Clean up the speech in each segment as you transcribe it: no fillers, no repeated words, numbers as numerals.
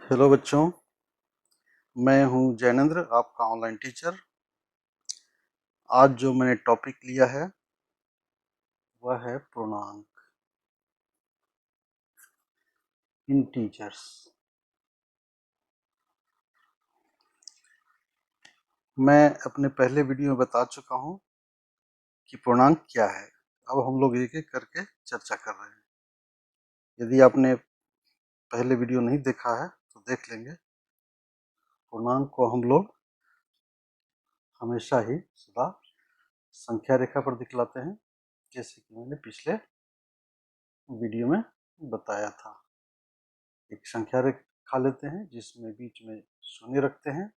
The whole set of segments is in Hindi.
हेलो बच्चों, मैं हूं जैनेंद्र, आपका ऑनलाइन टीचर। आज जो मैंने टॉपिक लिया है वह है पूर्णांक, इंटीजर्स। मैं अपने पहले वीडियो में बता चुका हूं कि पूर्णांक क्या है। अब हम लोग एक एक करके चर्चा कर रहे हैं। यदि आपने पहले वीडियो नहीं देखा है तो देख लेंगे। पूर्णांक को हम लोग हमेशा ही सदा संख्या रेखा पर दिखलाते हैं, जैसे कि मैंने पिछले वीडियो में बताया था। एक संख्या रेखा लेते हैं जिसमें बीच में शून्य रखते हैं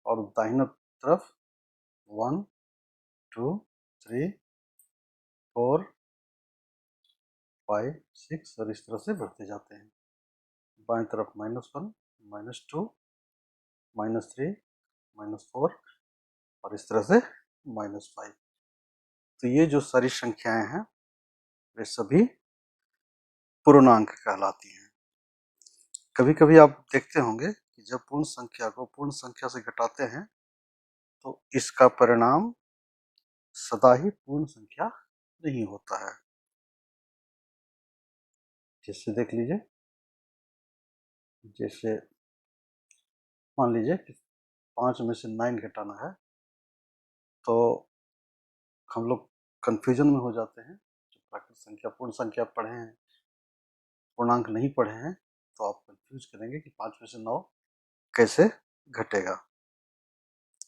और दाहिना तरफ 1 2 3 4 5 6 और इस तरह से बढ़ते जाते हैं। बाएं तरफ -1 -2 -3 -4 और इस तरह से -5। तो ये जो सारी संख्याएं हैं वे सभी पूर्णांक कहलाती हैं। कभी कभी आप देखते होंगे कि जब पूर्ण संख्या को पूर्ण संख्या से घटाते हैं तो इसका परिणाम सदा ही पूर्ण संख्या नहीं होता है। जैसे देख लीजिए, जैसे मान लीजिए कि 5 में से 9 घटाना है तो हम लोग कंफ्यूजन में हो जाते हैं। जो प्राकृत संख्या पूर्ण संख्या पढ़े हैं, पूर्णांक नहीं पढ़े हैं, तो आप कंफ्यूज करेंगे कि 5 में से 9 कैसे घटेगा।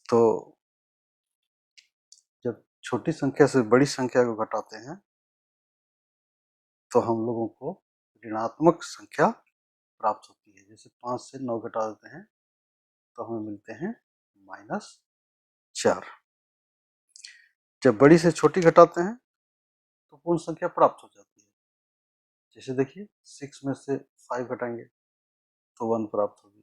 तो जब छोटी संख्या से बड़ी संख्या को घटाते हैं तो हम लोगों को ऋणात्मक संख्या प्राप्त होती है। जैसे 5 से 9 घटा देते हैं तो हमें मिलते हैं -4। जब बड़ी से छोटी घटाते हैं तो पूर्ण संख्या प्राप्त हो जाती है। जैसे देखिए, 6 में से 5 घटाएंगे तो 1 प्राप्त होगी।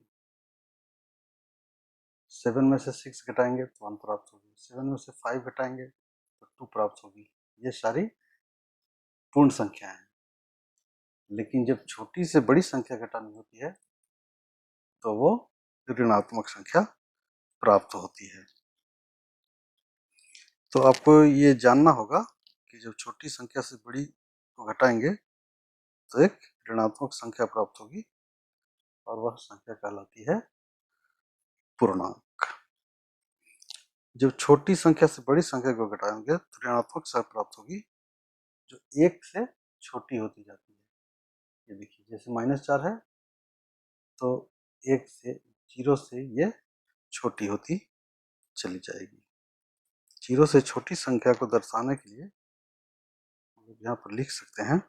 7 में से 6 घटाएंगे तो 1 प्राप्त होगी। 7 में से 5 घटाएंगे तो 2 प्राप्त होगी। ये सारी पूर्ण संख्या है। लेकिन जब छोटी से बड़ी संख्या घटानी होती है तो वो ऋणात्मक संख्या प्राप्त होती है। तो आपको ये जानना होगा कि जब छोटी संख्या से बड़ी को घटाएंगे तो एक ऋणात्मक संख्या प्राप्त होगी और वह संख्या कहलाती है पूर्णांक। जब छोटी संख्या से बड़ी संख्या को घटाएंगे तो ऋणात्मक संख्या प्राप्त होगी जो 1 से छोटी होती जाती है। ये देखिए, जैसे -4 है तो 1 से 0 से ये छोटी होती चली जाएगी। 0 से छोटी संख्या को दर्शाने के लिए हम लोग यहाँ पर लिख सकते हैं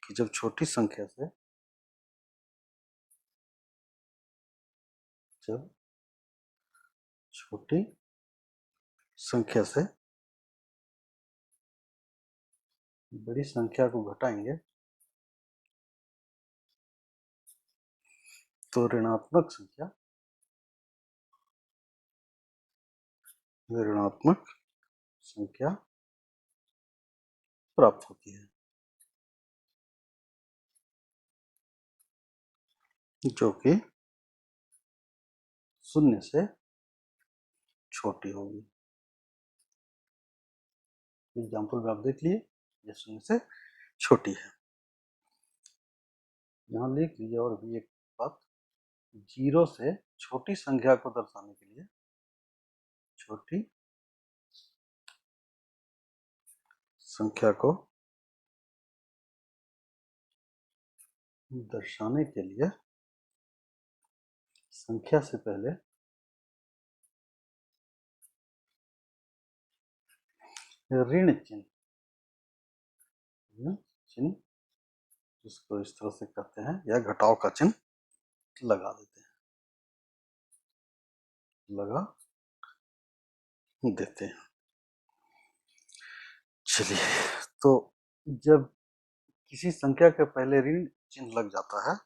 कि जब छोटी संख्या से बड़ी संख्या को घटाएंगे तो ऋणात्मक संख्या प्राप्त होती है, जो कि 0 से छोटी होगी। एग्जाम्पल में आप देख लिए, ये 0 से छोटी है। यहाँ लिख लीजिए और भी एक बात, 0 से छोटी संख्या को दर्शाने के लिए, छोटी संख्या को दर्शाने के लिए संख्या से पहले ऋण चिन्ह जिसको इस तरह से कहते हैं, या घटाव का चिन्ह लगा देते हैं, लगा देते हैं। चलिए, तो जब किसी संख्या के पहले ऋण चिन्ह लग जाता है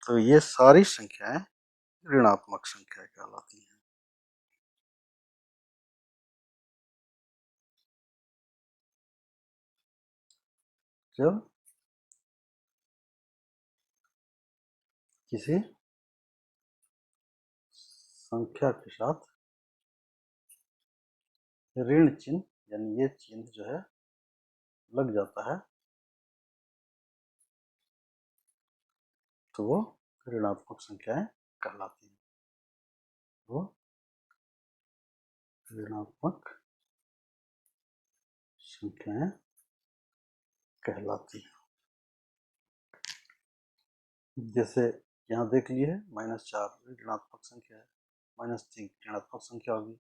तो ये सारी संख्याएं ऋणात्मक संख्या कहलाती हैं। जब किसी संख्या के साथ ऋण चिन्ह, यानी ये चिन्ह जो है लग जाता है तो वो ऋणात्मक संख्याएं कहलाती हैं। वो ऋणात्मक संख्याएं कहलाती हैं। जैसे यहाँ देख लिए -4 ऋणात्मक संख्या है, -3 ऋणात्मक संख्या होगी,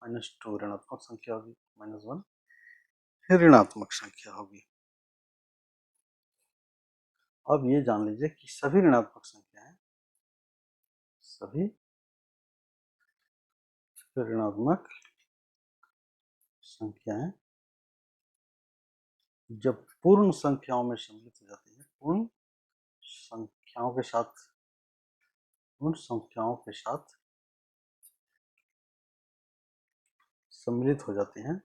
-2 ऋणात्मक संख्या होगी, -1 ऋणात्मक संख्या होगी। अब ये जान लीजिए कि सभी ऋणात्मक संख्याएं, सभी ऋणात्मक संख्याएं जब पूर्ण संख्याओं में सम्मिलित हो जाती है, पूर्ण संख्याओं के साथ सम्मिलित हो जाती हैं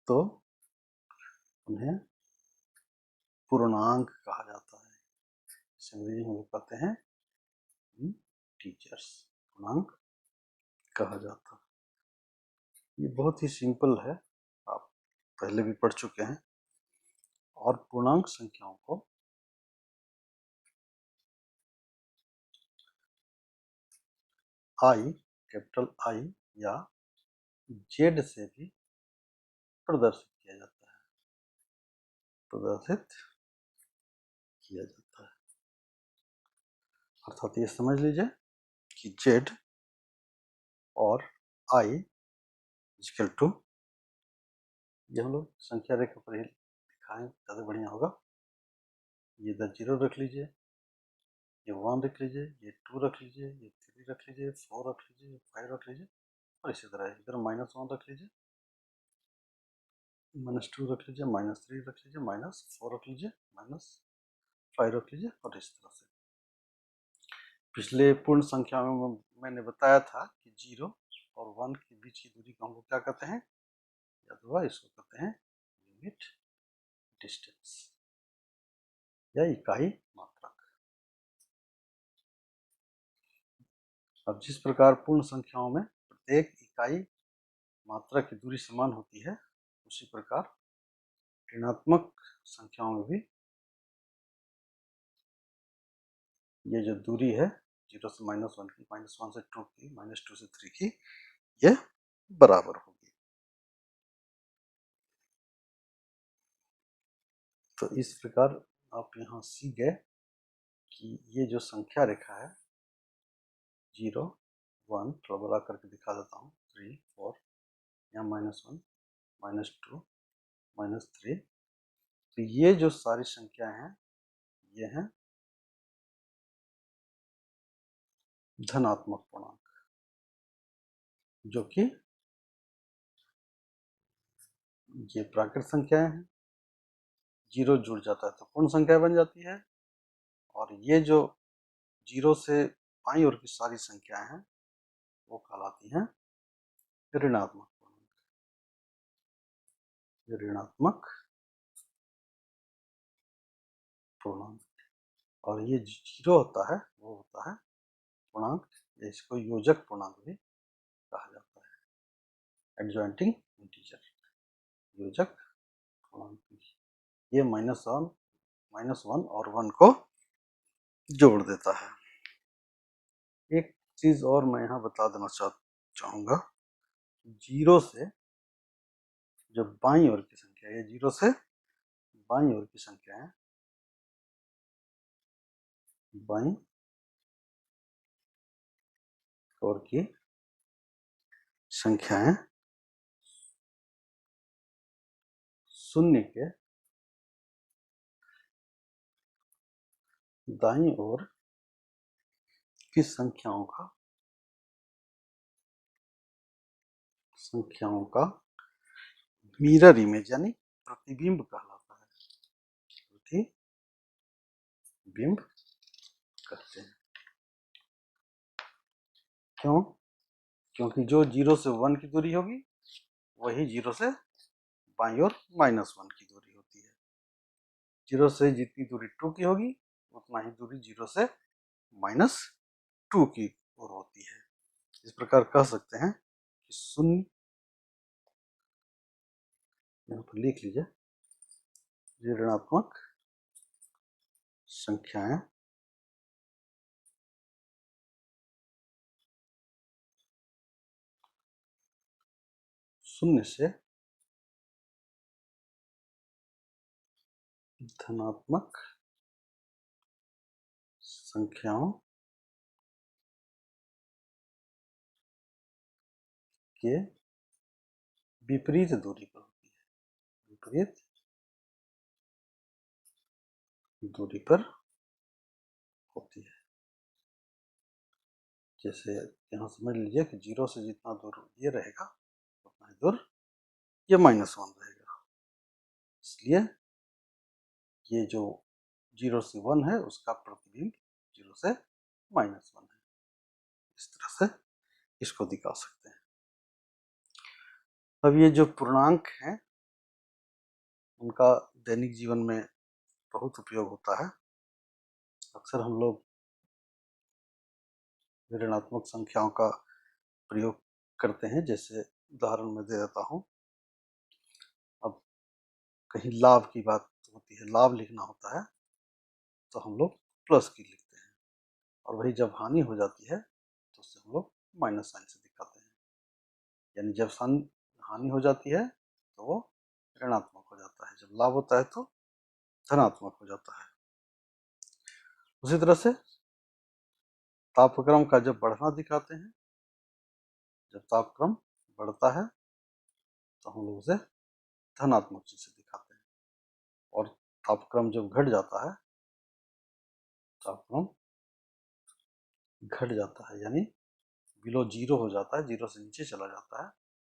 तो उन्हें पूर्णांक कहा जाता है। इसे अंग्रेजी में कहते हैं टीचर्स, पूर्णांक कहा जाता है। ये बहुत ही सिंपल है, आप पहले भी पढ़ चुके हैं। और पूर्णांक संख्याओं को आई, कैपिटल आई या जेड से भी प्रदर्शित किया जाता है, अर्थात ये समझ लीजिए कि जेड और आई इक्वल टू, ये हम लोग संख्या रेखा पर ही दिखाएं ज़्यादा बढ़िया होगा। ये इधर 0 रख लीजिए, ये 1 रख लीजिए, ये 2 रख लीजिए, ये 3 रख लीजिए, 4 रख लीजिए, 5 रख लीजिए, और इसी तरह इधर -1 रख लीजिए, -2 रख लीजिए, -3 रख लीजिए, -4 रख लीजिए, -5 रख लीजिए, और इस तरह से। पिछले पूर्ण संख्या में मैंने बताया था कि 0 और 1 के बीच की दूरी को हम लोग क्या कहते हैं, याद होगा, इसको कहते हैं यूनिट डिस्टेंस या इकाई मात्रक। अब जिस प्रकार पूर्ण संख्याओं में प्रत्येक इकाई मात्रा की दूरी समान होती है, उसी प्रकार ऋणात्मक संख्याओं में भी ये जो दूरी है 0 से -1 की, -1 से 2 की, -2 से 3 की, ये बराबर होगी। तो इस प्रकार आप यहाँ सीख गए कि ये जो संख्या रेखा है 0, 1, थोड़ा बड़ा करके दिखा देता हूँ, 3, 4, यहाँ -1, -2, -3, तो ये जो सारी संख्या हैं ये हैं धनात्मक पूर्णांक, जो कि ये प्राकृत संख्याएं हैं। 0 जुड़ जाता है तो पूर्ण संख्या बन जाती है, और ये जो 0 से बाईं ओर की सारी संख्याएं हैं वो कहलाती हैं ऋणात्मक पूर्णांक। ऋणात्मक पूर्णांक, और ये 0 होता है वो होता है पूर्णांक, इसको योजक पूर्णांक भी कहा जाता है, एडजॉइंटिंग इंटीजर, योजक पूर्णांक। ये -1 और 1 को जोड़ देता है। एक चीज और मैं यहाँ बता देना चाहूंगा, 0 से जो बाईं ओर की संख्या है, 0 से बाईं ओर की संख्या है, बाईं ओर की संख्याएं शून्य के दाईं ओर की संख्याओं का मिरर इमेज यानी प्रतिबिंब कहलाता है, प्रतिबिंब कहते हैं। क्यों? क्योंकि जो 0 से 1 की दूरी होगी वही 0 से बाईं ओर -1 की दूरी होगी। जीरो से जितनी दूरी 2 की होगी उतना ही दूरी जीरो से -2 की ओर होती है। इस प्रकार कह सकते हैं कि शून्य, यहाँ पर लिख लीजिए, ये ऋणात्मक संख्याएं शून्य से धनात्मक संख्याओं के विपरीत दूरी पर होती है, विपरीत दूरी पर होती है। जैसे यहाँ समझ लीजिए कि जीरो से जितना दूर ये रहेगा उतना ही दूर ये -1 रहेगा, इसलिए ये जो 0 से 1 है उसका प्रतिबिंब 0 से -1 है। इस तरह से इसको दिखा सकते हैं। अब ये जो पूर्णांक हैं उनका दैनिक जीवन में बहुत उपयोग होता है। अक्सर हम लोग ऋणात्मक संख्याओं का प्रयोग करते हैं। जैसे उदाहरण मैं दे देता हूँ, अब कहीं लाभ की बात होती है, लाभ लिखना होता है तो हम लोग प्लस की लिखते हैं, और वही जब हानि हो जाती है तो उससे हम लोग माइनस साइन से दिखाते हैं। यानी जब हानि हो जाती है तो वो ऋणात्मक हो जाता है, जब लाभ होता है तो धनात्मक हो जाता है। उसी तरह से तापक्रम का जब बढ़ना दिखाते हैं, जब तापक्रम बढ़ता है तो हम लोग उसे धनात्मक चीज से दिखाते हैं, और तापक्रम जब घट जाता है, तापक्रम घट जाता है यानी बिलो जीरो हो जाता है, जीरो से नीचे चला जाता है,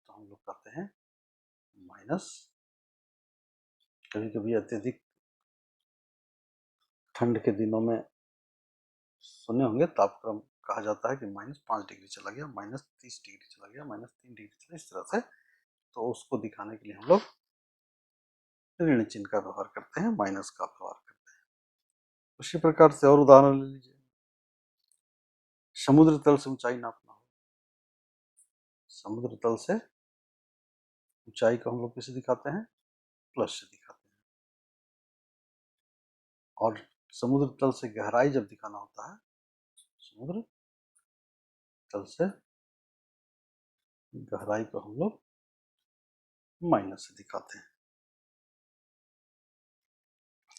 तो हम लोग कहते हैं माइनस। कभी कभी अत्यधिक ठंड के दिनों में सुने होंगे, तापक्रम कहा जाता है कि -5 डिग्री चला गया, -30 डिग्री चला गया, -3 डिग्री चला, इस तरह से। तो उसको दिखाने के लिए हम लोग ऋण चिन्ह का व्यवहार करते हैं, माइनस का व्यवहार करते हैं। उसी प्रकार से और उदाहरण ले लीजिए, समुद्र तल से ऊंचाई नापना हो, समुद्र तल से ऊंचाई को हम लोग किसे दिखाते हैं, प्लस से दिखाते हैं। और समुद्र तल से गहराई जब दिखाना होता है, समुद्र तल से गहराई को हम लोग माइनस से दिखाते हैं।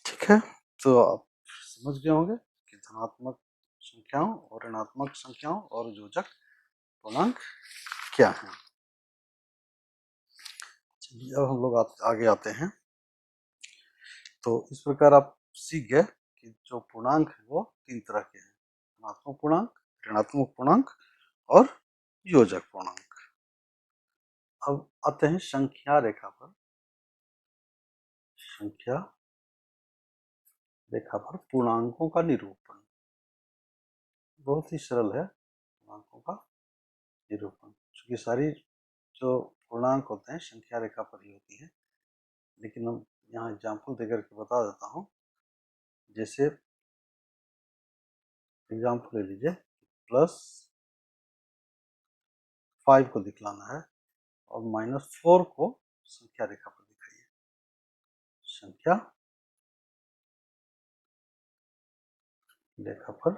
ठीक है, तो आप समझ गए होंगे कि धनात्मक संख्याओं और ऋणात्मक संख्याओं और योजक पूर्णांक क्या है। चलिए अब हम लोग आगे आते हैं। तो इस प्रकार आप सीख गए कि जो पूर्णांक है वो 3 तरह के हैं, धनात्मक पूर्णांक, ऋणात्मक पूर्णांक और योजक पूर्णांक। अब आते हैं संख्या रेखा पर। संख्या रेखा पर पूर्णांकों का निरूपण बहुत ही सरल है। पूर्णांकों का निरूपण, क्योंकि सारी जो पूर्णांक होते हैं संख्या रेखा पर ही होती है, लेकिन हम यहाँ एग्जाम्पल देकर के बता देता हूँ। जैसे एग्जाम्पल ले लीजिए, +5 को दिखलाना है और -4 को संख्या रेखा पर दिखाइए। संख्या रेखा पर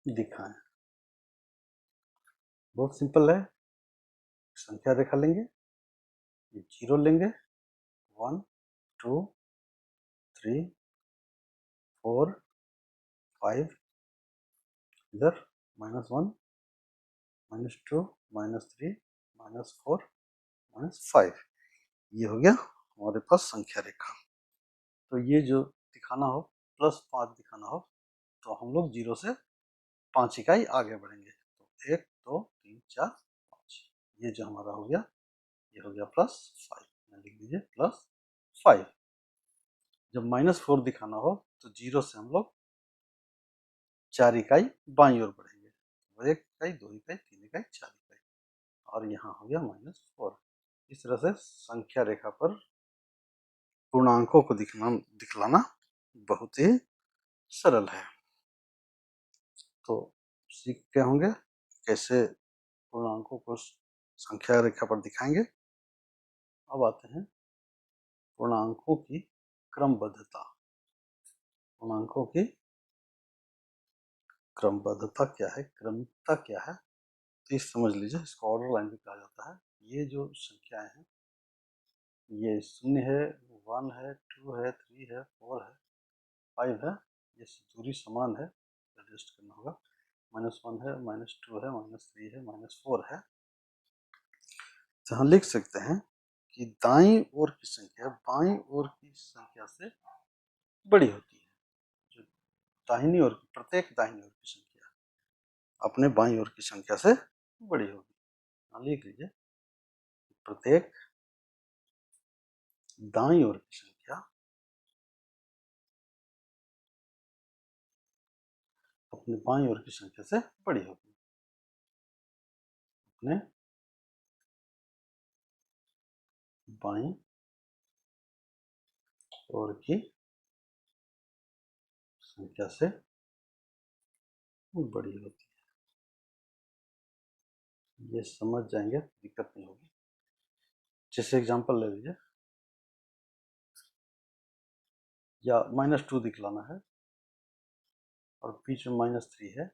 दिखाएं। बहुत सिंपल है। संख्या रेखा लेंगे, जीरो लेंगे, 1 2 3 4 5, इधर -1 -2 -3 -4 -5, ये हो गया हमारे पास संख्या रेखा। तो ये जो दिखाना हो, +5 दिखाना हो, तो हम लोग 0 से 5 इकाई आगे बढ़ेंगे। तो 1 2 3 4 5, ये जो हमारा हो गया, ये हो गया +5, लिख दीजिए +5। जब -4 दिखाना हो तो 0 से हम लोग 4 इकाई बाईं ओर बढ़ेंगे, 1 इकाई 2 इकाई 3 इकाई 4 इकाई, और यहाँ हो गया -4। इस तरह से संख्या रेखा पर पूर्णांकों को दिखलाना बहुत ही सरल है। तो सीख क्या होंगे कैसे पूर्णांकों को संख्या रेखा पर दिखाएंगे। अब आते हैं पूर्णांकों की क्रमबद्धता। पूर्णांकों की क्रमबद्धता क्या है, क्रमिकता क्या है, तो ये समझ लीजिए। इसको ऑर्डर लाइन भी कहा जाता है। ये जो संख्याएं हैं, ये 0 है, 1 है, 2 है, 3 है, 4 है, 5 है, ये दूरी समान है, एडजस्ट करना होगा। -1 है, -2 है, -3 है, -4 है। तो हम लिख सकते हैं कि दाईं ओर की संख्या बाईं ओर की संख्या से बड़ी होती है। जो दाहिनी ओर की, प्रत्येक दाहिनी ओर की संख्या अपने बाईं ओर की संख्या से बड़ी होगी। लिख लीजिए, प्रत्येक दाईं ओर की संख्या अपने बाईं ओर की संख्या से बड़ी होगी। अपने बाईं ओर की संख्या से बड़ी होती है। ये समझ जाएंगे, दिक्कत नहीं होगी। जैसे एग्जांपल ले लीजिए, या -2 दिखलाना है और बीच में -3 है,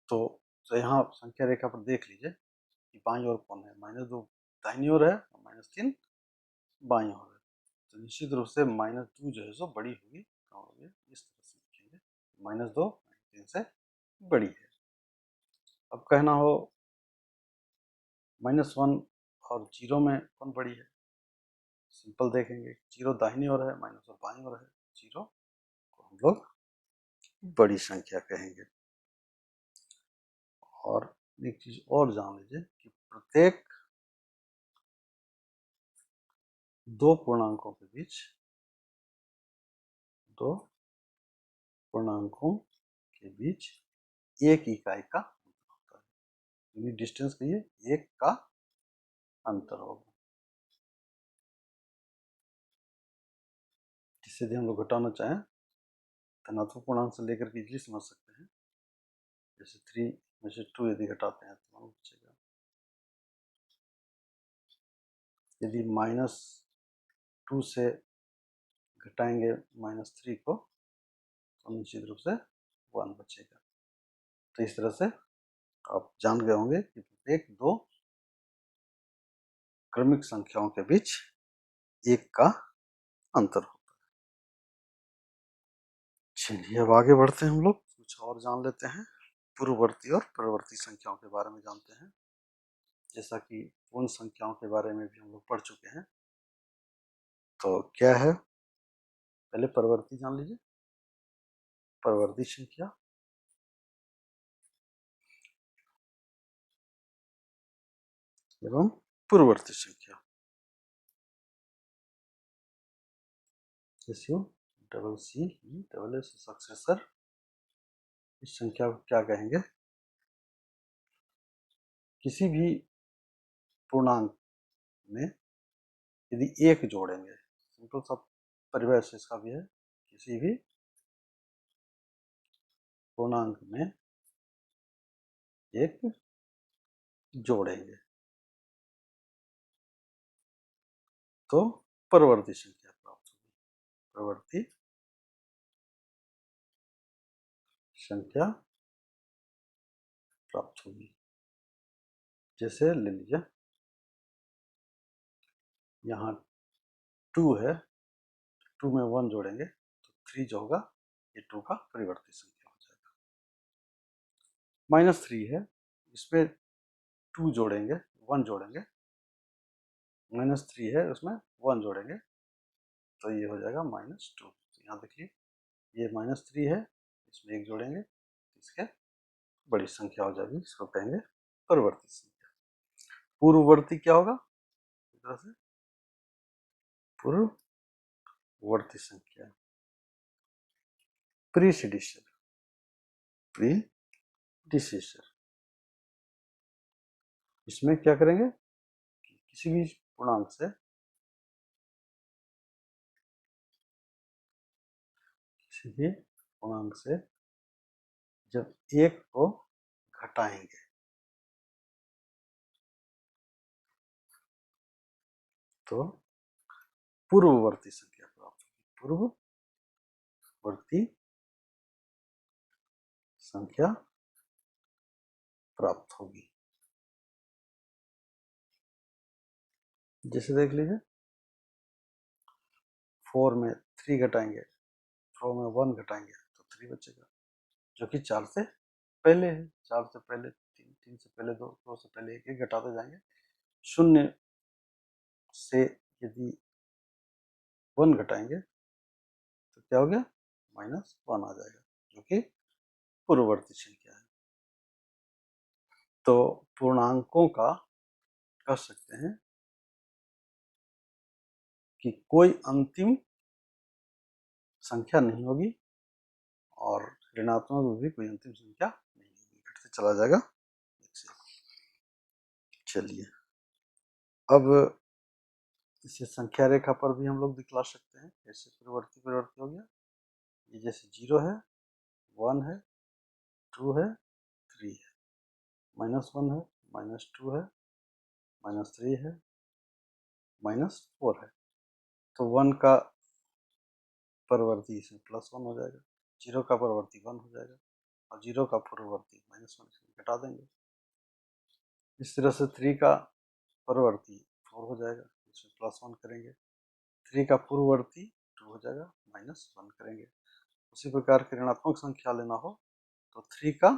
तो यहाँ संख्या रेखा पर देख लीजिए कि बाईं ओर कौन है। -2 दाहिनी ओर है और -3 बाईं ओर है। तो निश्चित रूप से -2 जो है सो बड़ी होगी, कम होगी। इस तरह से लिखेंगे, -2 -3 से बड़ी है। अब कहना हो -1 और 0 में कौन बड़ी है, सिंपल देखेंगे। 0 दाहिनी ओर है, -1 बाईं ओर है, 0 को हम लोग बड़ी संख्या कहेंगे। और एक चीज और जान लीजिए कि प्रत्येक दो पूर्णांकों के बीच, दो पूर्णांकों के बीच एक इकाई का अंतर होता है। यूनिट डिस्टेंस कहिए, एक का अंतर होगा। जिससे यदि हम लोग घटाना चाहें, धनात्मक पूर्णांक से लेकर के इजिली समझ सकते हैं। जैसे 3 में से 2 यदि घटाते हैं तो बचेगा। यदि -2 से घटाएंगे -3 को, तो निश्चित रूप से 1 बचेगा। तो इस तरह से आप जान गए होंगे कि प्रत्येक दो क्रमिक संख्याओं के बीच एक का अंतर होता है। चलिए अब आगे बढ़ते हैं, हम लोग कुछ और जान लेते हैं। पूर्ववर्ती और परवर्ती संख्याओं के बारे में जानते हैं। जैसा कि पूर्ण संख्याओं के बारे में भी हम लोग पढ़ चुके हैं। तो क्या है, पहले परवर्ती जान लीजिए। परवर्ती संख्या एवं पूर्ववर्ती संख्या। Double C double S successor, इस संख्या को क्या कहेंगे, किसी भी पूर्णांक में यदि एक जोड़ेंगे, सिंपल सा परिभाषा इसका भी है, किसी भी पूर्णांक में एक जोड़ेंगे तो परवर्ती संख्या प्राप्त होगी। परवर्ती संख्या प्राप्त होगी। जैसे ले लीजिए, यहाँ 2 है, 2 में 1 जोड़ेंगे तो 3 जो होगा ये 2 का परिवर्ती संख्या हो जाएगा। -3 है, इसमें 2 जोड़ेंगे, 1 जोड़ेंगे, -3 है उसमें 1 जोड़ेंगे तो ये हो जाएगा -2। यहाँ देखिए, ये -3 है, इसमें 1 जोड़ेंगे तो इसके बड़ी संख्या हो जाएगी, इसको कहेंगे परवर्ती संख्या। पूर्ववर्ती क्या होगा, इस तरह से पूर्ववर्ती संख्या, प्रीसिडिसर, प्रीडिसेसर। इसमें क्या करेंगे, किसी भी पूर्णांक से किसी भी पूर्णांक से जब एक को घटाएंगे तो पूर्ववर्ती संख्या प्राप्त होगी। पूर्ववर्ती संख्या प्राप्त होगी। जैसे देख लीजिए 4 में 3 घटाएंगे, 4 में 1 घटाएंगे तो 3 बचेगा, जो कि 4 से पहले है। 4 से पहले 3, 3 से पहले 2, 2 से पहले 1, 1 घटाते जाएंगे। 0 से यदि 1 घटाएंगे तो क्या हो गया, -1 आ जाएगा, जो कि पूर्ववर्ती संख्या है। तो पूर्णांकों का कह सकते हैं कि कोई अंतिम संख्या नहीं होगी और ऋणात्मक में भी कोई अंतिम संख्या नहीं होगी, घटते चला जाएगा। चलिए अब इसे संख्या रेखा पर भी हम लोग दिखला सकते हैं। जैसे परिवर्ती हो गया, ये जैसे 0 है, 1 है, 2 है, 3 है, -1 है, -2 है, -3 है, -4 है। तो 1 का परिवर्ती इसमें +1 हो जाएगा, 0 का परिवर्ती 1 हो जाएगा और 0 का पूर्ववर्ती -1 घटा देंगे। इस तरह से 3 का परिवर्ती 4 हो जाएगा, इसमें +1 करेंगे। 3 का पूर्ववर्ती 2 हो जाएगा, -1 करेंगे। उसी प्रकार की ऋणात्मक संख्या लेना हो तो 3 का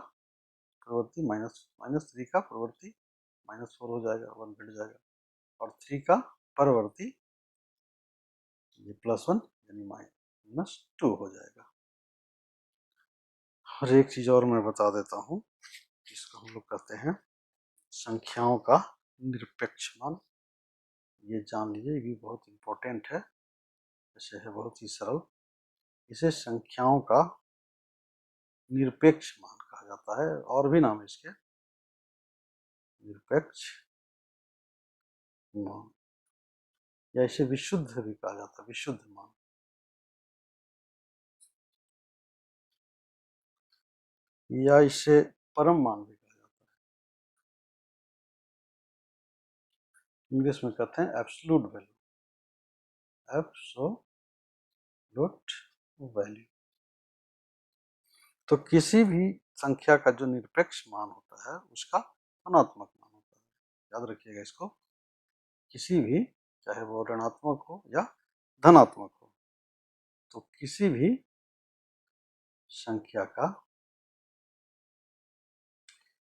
पूर्ववर्ती -3 का पूर्ववर्ती -4 हो जाएगा, 1 घट जाएगा, और 3 का परवर्ती ये +1 यानी -2 हो जाएगा। और एक चीज और मैं बता देता हूँ, जिसको हम लोग कहते हैं संख्याओं का निरपेक्ष मान। ये जान लीजिए, ये भी बहुत इंपॉर्टेंट है, वैसे है बहुत ही सरल। इसे संख्याओं का निरपेक्ष मान कहा जाता है, और भी नाम है इसके, निरपेक्ष मान, या इसे विशुद्ध भी कहा जाता है, विशुद्ध मान। या इसे परम मान भी कहा जाता है। इंग्लिश में कहते हैं एब्सोल्यूट वैल्यू, एब्सोल्यूट वैल्यू। तो किसी भी संख्या का जो निरपेक्ष मान होता है उसका धनात्मक मान होता है। याद रखिएगा इसको, किसी भी, चाहे वो ऋणात्मक हो या धनात्मक हो, तो किसी भी संख्या का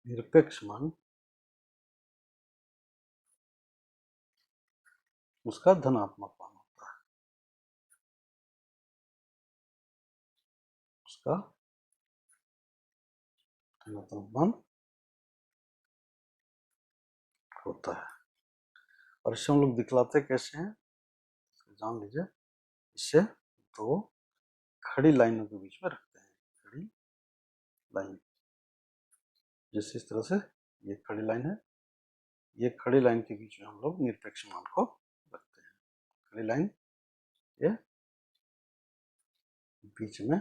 निरपेक्ष मान उसका धनात्मक मान होता है, उसका धनात्मक मान होता है। और इसे हम लोग दिखलाते कैसे हैं, जान लीजिए। इसे दो खड़ी लाइनों के बीच में रखते हैं, खड़ी लाइन, जैसे इस तरह से ये खड़ी लाइन है, ये खड़ी लाइन के बीच में हम लोग निरपेक्ष मान को रखते हैं। खड़ी लाइन ये बीच में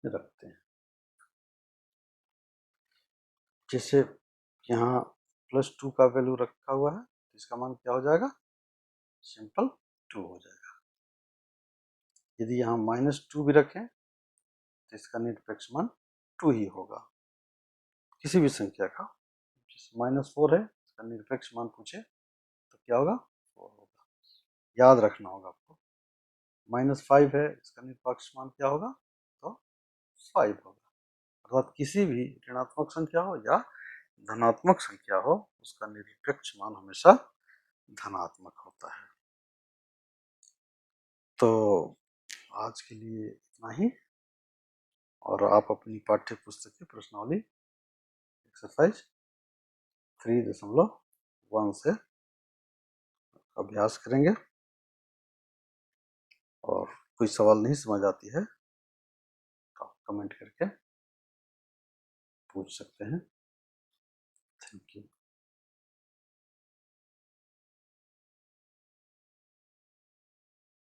रखते हैं। जैसे यहाँ +2 का वैल्यू रखा हुआ है, इसका मान क्या हो जाएगा, सिंपल 2 हो जाएगा। यदि यहाँ -2 भी रखें तो इसका निरपेक्ष मान 2 ही होगा, किसी भी संख्या का। जैसे -4 है, इसका निरपेक्ष मान पूछे तो क्या होगा, 4 होगा। याद रखना होगा आपको। -5 है, इसका निरपेक्ष मान क्या होगा, तो 5 होगा। अर्थात किसी भी ऋणात्मक संख्या हो या धनात्मक संख्या हो, उसका निरपेक्ष मान हमेशा धनात्मक होता है। तो आज के लिए इतना ही, और आप अपनी पाठ्य पुस्तक की प्रश्नावली एक्सरसाइज 3.1 से अभ्यास करेंगे, और कोई सवाल नहीं समझ आती है तो आप कमेंट करके पूछ सकते हैं। Thank you.